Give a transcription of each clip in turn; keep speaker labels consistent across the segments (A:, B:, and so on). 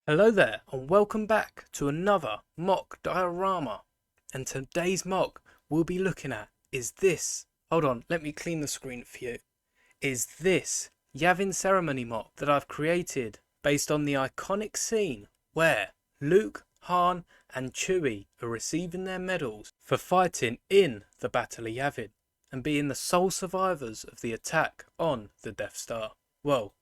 A: Hello there and welcome back to another mock diorama, and today's mock we'll be looking at is this, hold on, let me clean the screen for you, is this Yavin ceremony mock that I've created based on the iconic scene where Luke, Han and Chewie are receiving their medals for fighting in the Battle of Yavin and being the sole survivors of the attack on the Death Star. Well,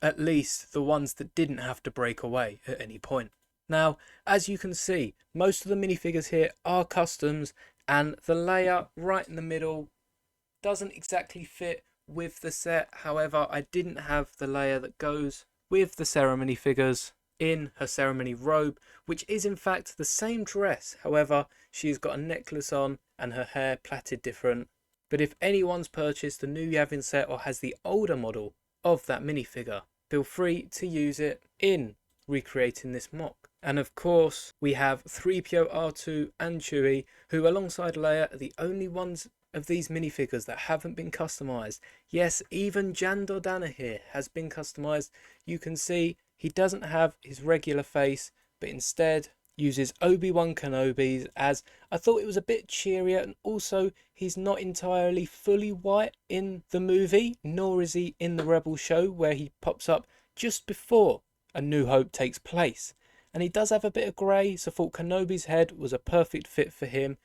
A: at least the ones that didn't have to break away at any point. Now, as you can see, most of the minifigures here are customs, and the layer right in the middle doesn't exactly fit with the set. However, I didn't have the layer that goes with the ceremony figures in her ceremony robe, which is in fact the same dress. However, she's got a necklace on and her hair plaited different. But if anyone's purchased the new Yavin set or has the older model of that minifigure, feel free to use it in recreating this mock. And of course, we have 3PO, R2 and Chewie, who alongside Leia are the only ones of these minifigures that haven't been customized. Yes, even Jan Dordana here has been customized. You can see he doesn't have his regular face, but instead uses Obi-Wan Kenobi's, as I thought it was a bit cheerier, and also he's not entirely fully white in the movie, nor is he in the Rebel show where he pops up just before A New Hope takes place. And he does have a bit of grey, so I thought Kenobi's head was a perfect fit for him.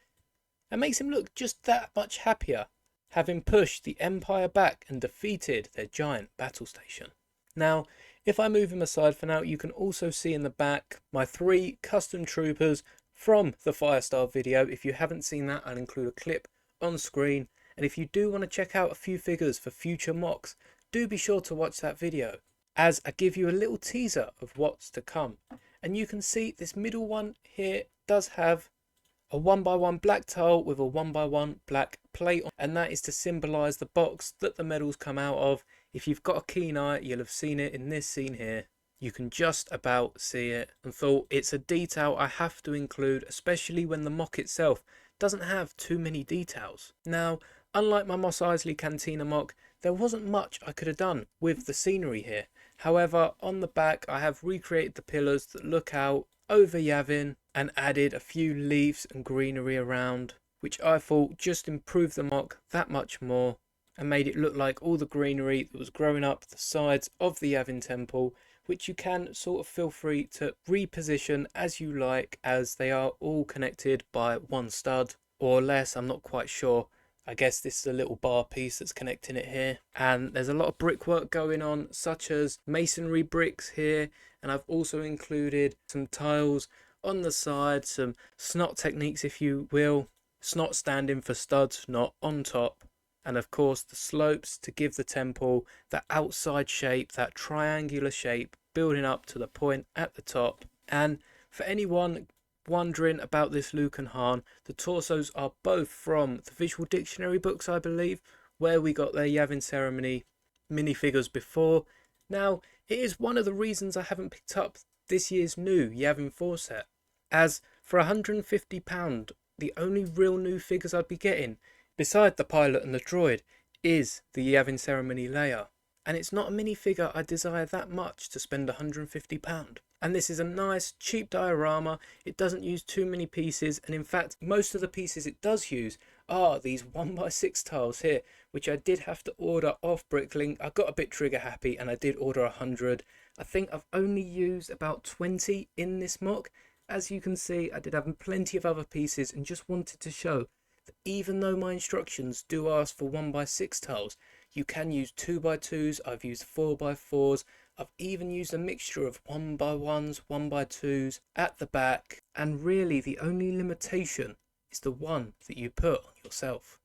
A: It makes him look just that much happier, having pushed the Empire back and defeated their giant battle station. Now, if I move him aside for now, you can also see in the back my 3 custom troopers from the Firestar video. If you haven't seen that, I'll include a clip on screen. And if you do want to check out a few figures for future mocks, do be sure to watch that video, as I give you a little teaser of what's to come. And you can see this middle one here does have a 1x1 black tile with a 1x1 black plate on, and that is to symbolise the box that the medals come out of. If you've got a keen eye, you'll have seen it in this scene here. You can just about see it, and thought it's a detail I have to include, especially when the mock itself doesn't have too many details. Now, unlike my Mos Eisley Cantina mock, there wasn't much I could have done with the scenery here. However, on the back I have recreated the pillars that look out over Yavin and added a few leaves and greenery around, which I thought just improved the mock that much more and made it look like all the greenery that was growing up the sides of the Yavin temple, which you can sort of feel free to reposition as you like, as they are all connected by one stud or less. I'm not quite sure. I guess this is a little bar piece that's connecting it here. And there's a lot of brickwork going on, such as masonry bricks here. And I've also included some tiles on the side, some snot techniques if you will. Snot standing for studs, not on top. And of course the slopes to give the temple that outside shape, that triangular shape, building up to the point at the top. And for anyone wondering about this Luke and Han, the torsos are both from the Visual Dictionary books, I believe, where we got their Yavin ceremony minifigures before. Now, it is one of the reasons I haven't picked up this year's new Yavin 4 set, as for £150, the only real new figures I'd be getting, beside the pilot and the droid, is the Yavin ceremony layer. And it's not a minifigure I desire that much to spend £150. And this is a nice cheap diorama. It doesn't use too many pieces, and in fact most of the pieces it does use are these 1x6 tiles here, which I did have to order off Bricklink. I got a bit trigger happy and I did order 100. I think I've only used about 20 in this mock. As you can see, I did have plenty of other pieces and just wanted to show that even though my instructions do ask for 1x6 tiles, you can use 2x2s. I've used 4x4s. I've even used a mixture of 1x1s, 1x2s at the back, and really the only limitation is the one that you put on yourself,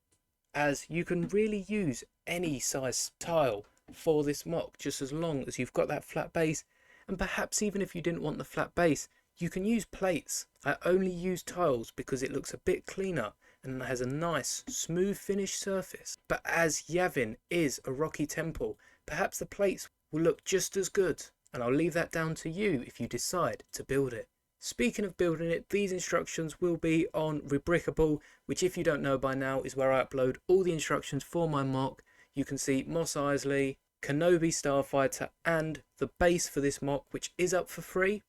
A: as you can really use any size tile for this mock, just as long as you've got that flat base. And perhaps even if you didn't want the flat base, you can use plates. I only use tiles because it looks a bit cleaner and has a nice smooth finished surface. But as Yavin is a rocky temple, perhaps the plates will look just as good, and I'll leave that down to you if you decide to build it. Speaking of building it, these instructions will be on Rebrickable, which if you don't know by now is where I upload all the instructions for my mock. You can see Mos Eisley, Kenobi Starfighter and the base for this mock, which is up for free.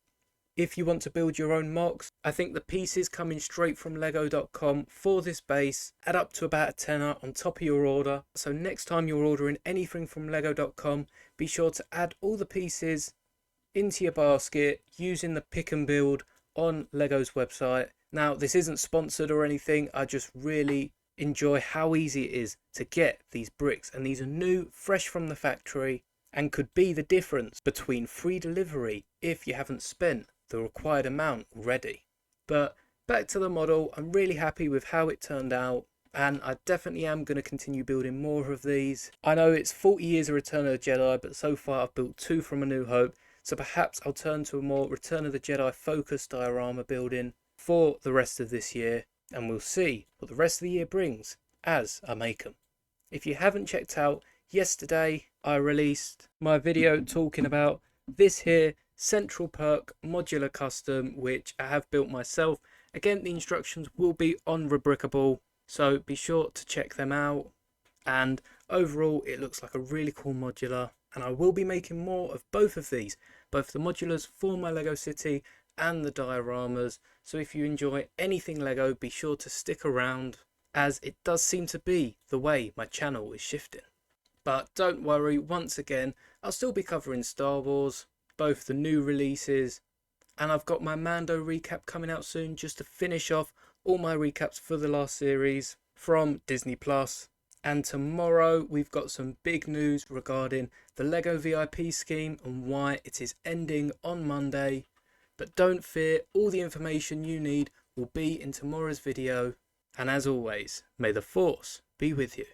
A: if you want to build your own MOCs. I think the pieces coming straight from lego.com for this base add up to about a tenner on top of your order. So next time you're ordering anything from lego.com, be sure to add all the pieces into your basket using the pick and build on Lego's website. Now, this isn't sponsored or anything. I just really enjoy how easy it is to get these bricks, and these are new, fresh from the factory, and could be the difference between free delivery if you haven't spent the required amount already. But back to the model, I'm really happy with how it turned out, and I definitely am going to continue building more of these. I know it's 40 years of Return of the Jedi, but so far I've built 2 from A New Hope, so perhaps I'll turn to a more Return of the Jedi focused diorama building for the rest of this year, and we'll see what the rest of the year brings as I make them. If you haven't checked out, yesterday I released my video talking about this here Central Perk modular custom, which I have built myself. Again, the instructions will be on Rubricable, so be sure to check them out. And overall it looks like a really cool modular, and I will be making more of both of these, both the modulars for my Lego City and the dioramas. So if you enjoy anything Lego, be sure to stick around, as it does seem to be the way my channel is shifting. But don't worry, once again I'll still be covering Star Wars, both the new releases, and I've got my Mando recap coming out soon, just to finish off all my recaps for the last series from Disney Plus. And tomorrow we've got some big news regarding the Lego VIP scheme and why it is ending on Monday. But don't fear, all the information you need will be in tomorrow's video. And as always, may the Force be with you.